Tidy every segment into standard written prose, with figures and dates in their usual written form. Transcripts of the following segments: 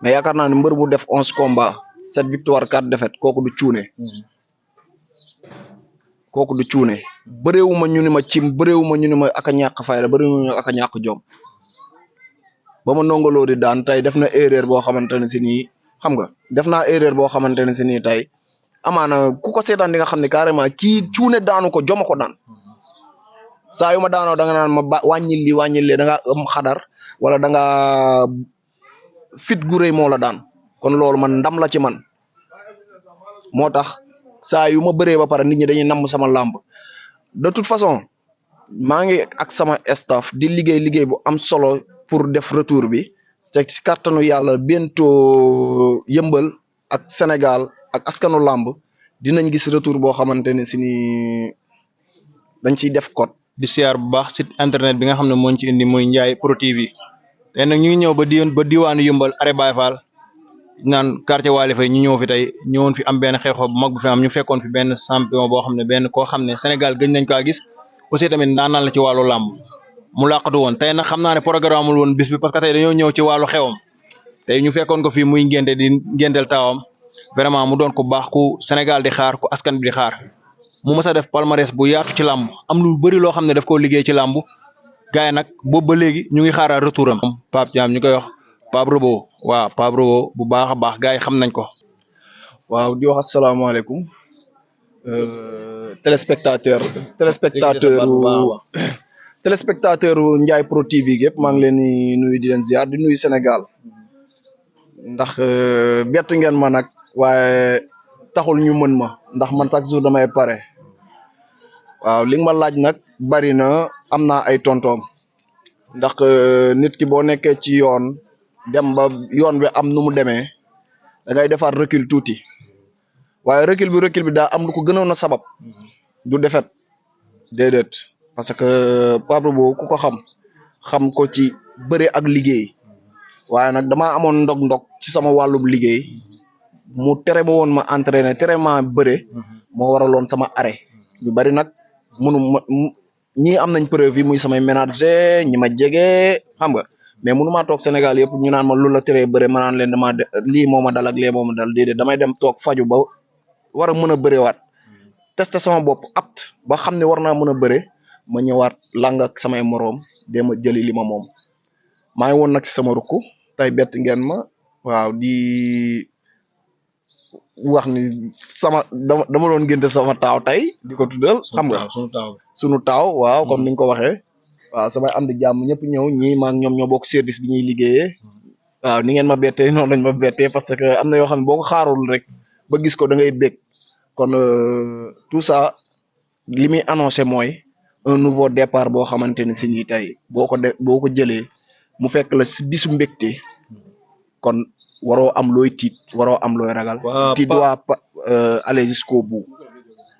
mais yaakaar naa ne mbër bu def 11 combats 7 victoires 4 défaites kooku du cuune. kooku du cuune bëreewuma ñu ni ma cim bëreewuma ñu ni ma ak a ñàkk fayda bëreewuma ñu ak a ñàkk jom ba ma nongoloo di daan tey def na erreur boo xamante ne si nii xam nga def naa erreur boo xamante ne si nii tey amaana ku ko seetaan di nga xam ne carrément kii cuune daanu ko joma ko daan saa yu ma daanoo da nga naan ma ba wàññil li da nga am xadar wala da nga fit gu rëy moo la daan kon loolu man ndam la ci man moo tax saa yu ma bëree ba pare nit ñi dañuy namm sama làmb de toute façon maa ngi ak sama staff di liggéey bu am solo pour def retour bi te ci kàttanu yàlla bientôt yëmbal ak Sénégal ak askanu làmb dinañ gis retour boo xamante ne si ni dañ ciy def code. di siyaar bu baax site internet bi nga xam ne moo ci indi muy Ndiaye Pro TV tey nag ñu ngi ñëw ba diwaanu yëmbal Are Baye Fall naan quartier Waly Faye ñu ñëw fi tey ñëwoon fi am benn xeexoo bu mag bu fi am ñu fekkoon fi benn champion boo xam ne benn koo xam ne Sénégal gëj nañ kaa gis aussi tamit ndaanaan la ci wàllu làmb mu làqatu woon tey nag xam naa ne programme amul woon bis bi parce que tey dañoo ñëw ci wàllu xewam tey ñu fekkoon ko fii muy ngénte di ngénteel taawam vraiment mu doon ku baax ku Sénégal di xaar ku askan bi di xaar mu mës a def palmarès bu yaatu ci làmb am lu bëri loo xam ne daf koo liggéey ci làmb gars yi nag boobu ba léegi ñu ngi xaaraa retouram Pape Thiam ñu koy wax Pape Robo waaw Pape Robo bu baax a baax gars yi xam nañ ko. waaw di wax asalaamaaleykum téléspectateur Ndiaye Pro TV yëpp maa ngi leen di nuyu di leen ziar di nuyu Sénégal ndax bett ngeen ma nag waaye taxul ñu mën ma ndax man chaque jour damay pare waaw li nga ma laaj nag bari na am naa ay tontoom ndax nit ki boo nekkee ci yoon dem ba yoon bi am nu mu demee da ngay defaat recul tuuti waaye recul bi daa am lu ko gënoon a sabab du defet déedéet parce que Pape Robo ku ko xam ko ci bëre ak liggéey waaye nag damaa amoon ndog-ndog ci sama wàllum liggéey mu tere ma woon ma entraîner tere ma bëre moo waraloon sama arrêt ñu bari nag ñi am nañ preuve yi muy samay ménager ñi ma jege xam nga mais mënu maa toog Sénégal yëpp ñu naan ma lu la teree bëre ma naan leen dama lii moo ma dal ak lee moo ma dal déedéet damay dem toog faju ba war a mën a bërewaat tester sama bopp apte ba xam ne war naa mën a bëre ma ñëwaat lang ak samay moroom dem a jëli li ma moom maa ngi woon nag ci sama rukk tey bett ngeen ma waaw di wax ni dama doon gënte sama taaw tey di ko tuddal xam nga sunu taaw waaw comme ni nga ko waxee waaw samay am di jàmm ñëpp ñëw ñii maak ñoom ñoo bokk service bi ñuy liggéeyee waaw ni ngeen ma bettee noonu lañ ma bettee parce que am na yoo xam ne boo ko xaarul rek ba gis ko da ngay bég kon tout ça li muy annoncé mooy un nouveau départ boo xamante ne si nii tey boo ko jëlee mu fekk la si bisu mbégte kon waroo am looy tiit waroo am looy ragal. tu dois aller jusqu'au bout.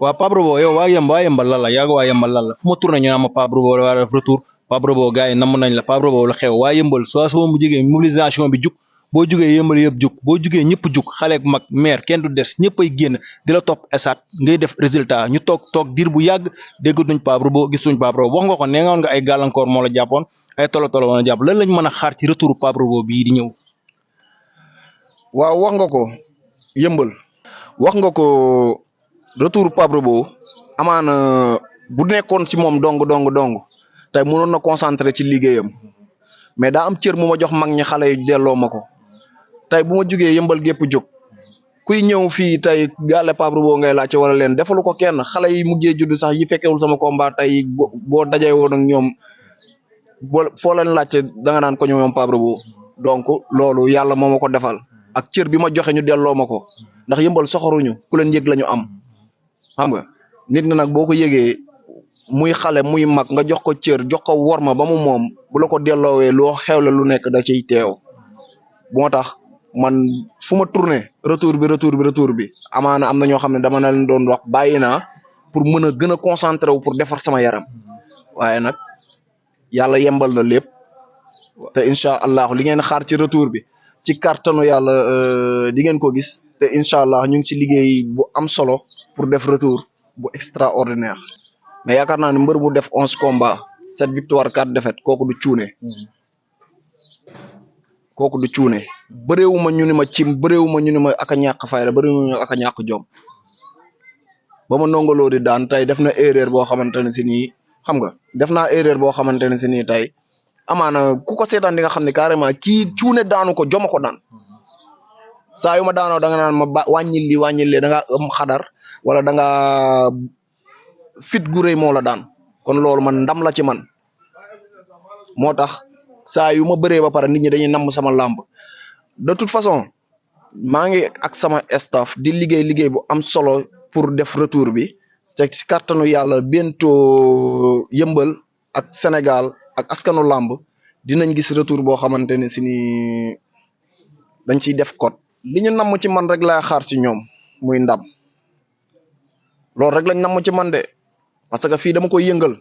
waaw Pape Robo yow waa Yembal lan la yaa ngi waa Yembal lan la fu ma tourné ñu naan ma Pape Robo war a def retour Pape Robo gars yi namm nañ la Pape Robo la xew waa Yembal soo mu jógee mobilisation bi jug boo jugee Yembal yëpp jug boo jugee ñëpp jug xale ak mag maire kenn du des ñëpp ay génn di la topp esaat ngay def résultat ñu toog diir bu yàgg déggutuñ Pape Robo gisuñ Pape Robo wax nga ko nee nga ay gàllankoor moo la jàppoon ay tolo moo la jàpp lan lañ mën a xaar ci retour Pape Robo bii di ñëw. waaw wax nga ko Yembal wax nga ko retour Pape Robo amaana bu nekkoon ci moom dong tey mënoon na concentré ci liggéeyam mais daa am cër mu ma jox mag ñi xale yi delloo ma ko tey bu ma jugee Yembal gépp jóg kuy ñëw fii tey gàlle Pape Robo ngay laajte wala leen defalu ko kenn xale yi mujjee judd sax yi fekkewul sama combat tey boo dajee woon ak ñoom foo leen laajte da nga naan ko ñoom Pape Robo donc loolu yàlla moo ma ko defal ak cër bi ma joxe ñu delloo ma ko ndax Yembal soxoruñu ku leen yëg la ñu am xam nga nit na nag boo ko yëgee muy xale muy mag nga jox ko cër jox ko worma ba mu moom bu la ko delloowee loo xewle lu nekk da ciy teew moo tax man fu ma tourné retour bi amaana am na ñoo xam ne dama na leen doon wax bàyyi naa pour mën a gën a concentré wu pour defar sama yaram waaye nag yàlla yembal na lépp te incha allahu li ngeen xaar ci retour bi ci kàttanu yàlla di ngeen ko gis te incha allah ñu ngi ci liggéey bu am solo pour def retour bu extraordinaire mais yaakaar naa ne mbër bu def 11 combats 7 victoires 4 défaites kooku du cuune kooku du cuune bëreewuma ñu ni ma cim bëreewuma ñu ni ma ak a ñàkk fayda bëreewuma ñu ak a ñàkk jom ba ma nongoloo di daan tey def na erreur boo xamante ne si nii xam nga def naa erreur boo xamante ne si nii tey amaana ku ko seetaan di nga xam ne carrément kii cuune daanu ko joma ko daan saa yu ma daanoo da nga naan ma ba wàññil li da nga am xadar wala da nga fit gu rëy moo la daan kon loolu man ndam la ci man moo tax saa yu ma bëree ba pare nit ñi dañuy namm sama làmb de toute façon maa ngi ak sama staff di liggéey bu am solo pour def retour bi te ci kàttanu yàlla bientôt yëmbal ak Sénégal ak askanu làmb dinañ gis retour boo xamante ne si ni dañ ciy def code li ñu namm ci man rek laa xaar ci ñoom muy ndam loolu rek lañ namm ci man de parce que fii dama koy yëngal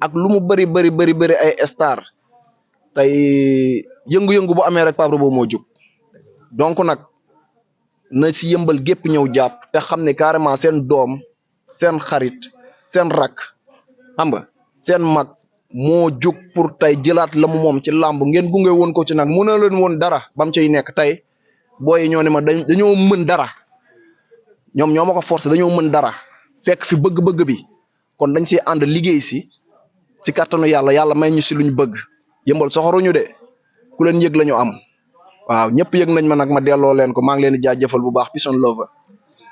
ak lu mu bëri ay star tey yëngu-yëngu bu amee rek Pape Robo moo jóg donc nag na si yëmbal gépp ñëw jàpp te xam ne carrément seen doom seen xarit seen rak xam nga seen mag moo jóg pour tey jëlaat la mu moom ci làmb ngeen gunge woon ko ci nag mën na leen woon dara bam cay nekk tey booy ñoo ne ma dañoo mën dara ñoom ñoo ma ko forcé dañoo mën dara fekk fi bëgg-bëgg bi kon dañ si ànd liggéey si kàttanu yàlla may ñu si luñ bëgg yëmbal soxoruñu de ku leen yëg la ñu am waaw ñëpp yëg nañ ma nag ma delloo leen ko maa ngi leen di jaajëfal bu baax Peace and Love.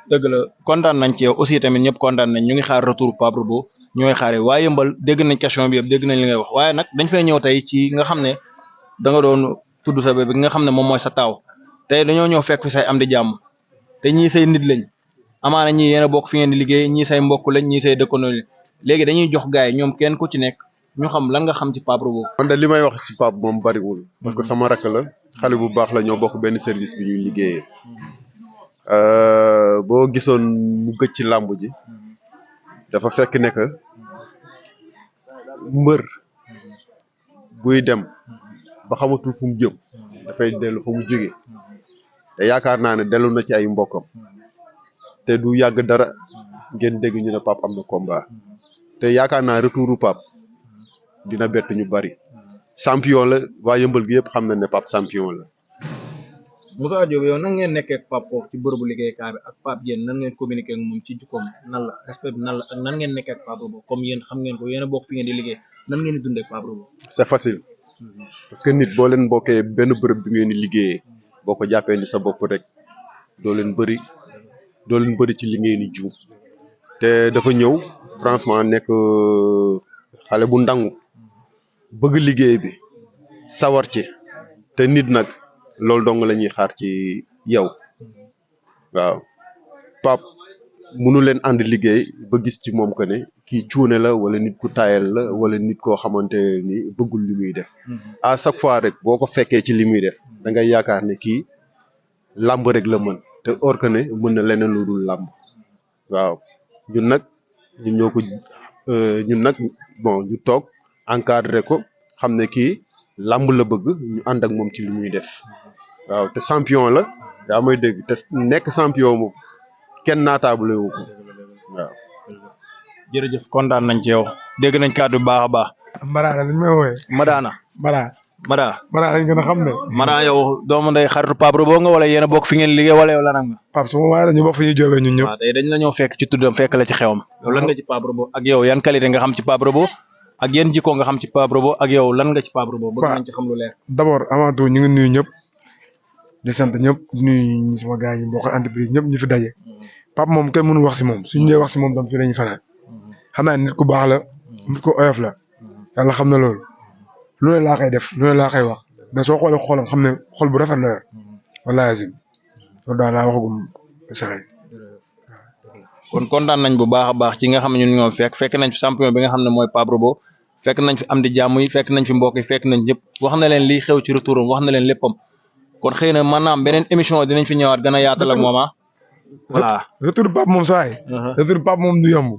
dëgg la kontaan nañ ci yow aussi tamit ñëpp kontaan nañ ñu ngi xaar retour Pape Robo ñooy xaare waaye yëmbal dégg nañ question bi yëpp dégg nañ li ngay wax waaye nag dañ fay ñëw tey ci nga xam ne da nga doon tudd sa bébé nga xam ne moom mooy sa taaw tey dañoo ñëw fekk fi say am di jàmm te ñii say nit lañ amaana ñii yéen a bokk fi ngeen di liggéey ñii say mbokk lañ ñii say dëkkandoo léegi dañuy jox gaay yi ñoom kenn ku ci nekk ñu xam lan nga xam ci Pape Robo. man de li may wax si Pape moom bariwul parce que sama rakk la xale bu baax la ñoo bokk benn service bi ñuy liggéeyee boo gisoon mu gëj ci làmb ji dafa fekk ne que mbër buy dem ba xamatul fu mu jëm dafay dellu fa mu jóge te yaakaar naa ne dellu na ci ay mbokkam te du yàgg dara ngeen dégg ñu ne Pape am na combat te yaakaar naa retouru Pape dina bett ñu bari champion la waa yëmbal gi yëpp xam na ne Pape champion la. Moussa Diop yow nan ngeen nekkee ak Pape foofu ci bërëbu liggéeykaay bi ak Pape yéen nan ngeen communiquer ak moom ci jikkoom nan la respect bi nan la ak nan ngeen nekkee ak Pape Robo comme yéen xam ngeen ko yéen a bokk fi ngeen di liggéey nan ngeen di dundee ak Pape Robo. c'est facile parce que nit boo leen bokkee benn bërëb bi ngeen di liggéeyee boo ko jàppee ni sa bopp rek doo leen bëri ci li ngeen di juum te dafa ñëw franchement nekk xale bu ndangu bëgg liggéey bi sawar ci te nit nag loolu dong la ñuy xaar ci yow waaw Pape mënu leen ànd liggéey ba gis ci moom que ne kii cuune la wala nit ku tayal la wala nit koo xamante ni bëggul li muy def à chaque fois rek boo ko fekkee ci li muy def da ngay yaakaar ne kii làmb rek la mën te or que ne mën na leneen lu dul làmb waaw ñun nag bon ñu toog encadré ko xam ne kii làmb la bëgg ñu ànd ak moom ci li muy def waaw te champion la yaa may dégg te nekk champion moom kenn naataable wu ko waaw. jërëjëf kontaan nañ ci yow dégg nañ kàddu bu baax a baax. Mara lañ may wooyee. Madana. Mara lañ gën a xam ne. Mara yow doomu ndey xaritu Pape Robo nga wala yéen a bokk fi ngeen liggéey wala yow lan nga. Pape su ma waaye la ñu bokk fi ñuy joobee ñun ñëpp. waaw tey dañ la ñëw fekk ci tuddam fekk la ci xewam. yow lan nga ci Pape Robo ak yow yan qualité nga xam ci Pape Robo ak yan jikko nga xam ci Pape Robo ak yow lan nga ci Pape Robo. bëgg nañ ci xam lu leer. d'abord avant tout ñu ngi nuyu ñëpp di sant ñëpp di nuyu sama gars yi mbokk entreprise ñëpp ñu fi daje. Pape moom kenn mënu wax si moom suñu ñëwee wax si moom tam fii lañuy fanaan xam naa nit ku baax la nit ku oyof la yàlla xam na loolu lu ne laa koy def lu ne laa koy wax mais soo xoolee xoolam xam ne xol bu rafet la yor wallaahi azim loolu daal laa waxagum saxee. kon kontaan nañ bu baax a baax ci nga xam ne ñun ñoo fekk nañ fi champion bi nga xam ne mooy Pape Robo fekk nañ fi am di jàmm yi fekk nañ fi mbokk yi fekk nañ ñëpp wax na leen liy xew ci retouram wax na leen léppam kon xëy na maanaam beneen émission dinañ fi ñëwaat gën a yaatal ak moom voilà retour Pape moom saa yi. retour Pape moom du yomb.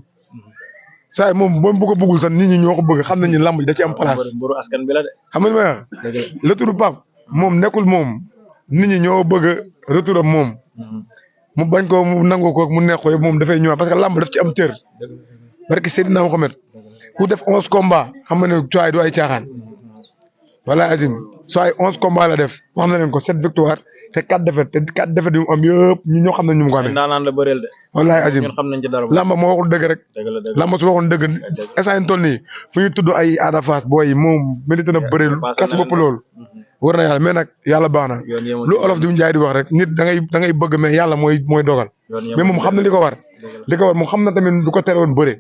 saa yi moom boo ko bëggul sax nit ñi ñoo ko bëgg xam nañu lamb ji da ci am place. mboru askan bi la de. xam nga retour Pape moom nekkul moom nit ñi ñoo bëgg retour am moom. mu bañ ko mu nangoo ko mu neex ko yëpp moom dafay ñëwaat parce que lamb daf ci am cër. barke Seydina Mohamed ku def 11 combats xam nga ne cooy du ay caaxaan wala azim soo ay 11 combats la def wax na leen ko 7 victoire c'est 4 défaites te 4 défaites yu mu am yëpp ñun ñoo xam nañ ñu mu ko amee. ndaanaan la bëreel de. wallaay azim ñun xam nañ ci dara. lamba moo waxul dëgg rek. lamba su waxoon dëgg instant yii toll nii fu ñuy tudd ay Ada Fass booy yi moom mérite na bëreel kas bopp loolu. war na yàlla mais nag yàlla baax na lu olof di njaay di wax rek nit da ngay bëgg mais yàlla mooy dogal mais moom xam na li ko war moom xam na tamit du ko tere woon bëre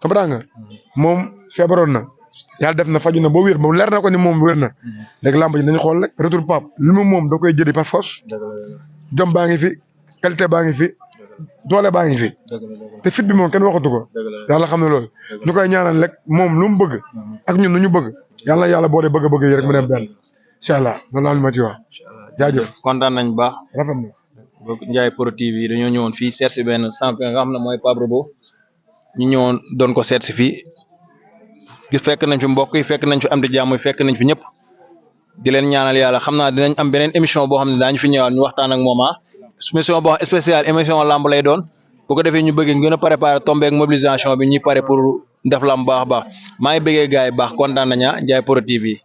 comprends nga moom feebaroon na yàlla def na faju na ba wér moom leer na ko ni moom wér na léegi làmb ji nañu xool rek retour Pape li mu moom da koy jëli par force jom baa ngi fi qualité baa ngi fi doole baa ngi fi te fit bi moom kenn waxatu ko yàlla xam ne loolu ñu koy ñaanal rek moom lu mu bëgg ak ñun nu ñu bëgg yàlla na yàlla boole bëgg-bëgg yi rek mu dem benn incha allah noonu laa ma ci wax jaajëf kontaan nañ baax rafet na Ndiaye Pro TV dañoo ñëwoon fii seet si benn champion nga xam ne mooy Pape Robo ñu ñëwoon doon ko seet si fii gis fekk nañ fi mbokk yi fekk nañ fi am di jàmm yi fekk nañ fi ñëpp di leen ñaanal yàlla xam naa dinañ am beneen émission boo xam ne daañu fi ñëwaat ñu waxtaan ak moom émission boo xam spéciale émission lamb lay doon bu ko defee ñu bëggee gën a préparer tombé ak mobilisation bi ñuy pare pour def lamb baax a baax maa ngi bëggee gars yi baax kontaan nañu Ndiaye Pro TV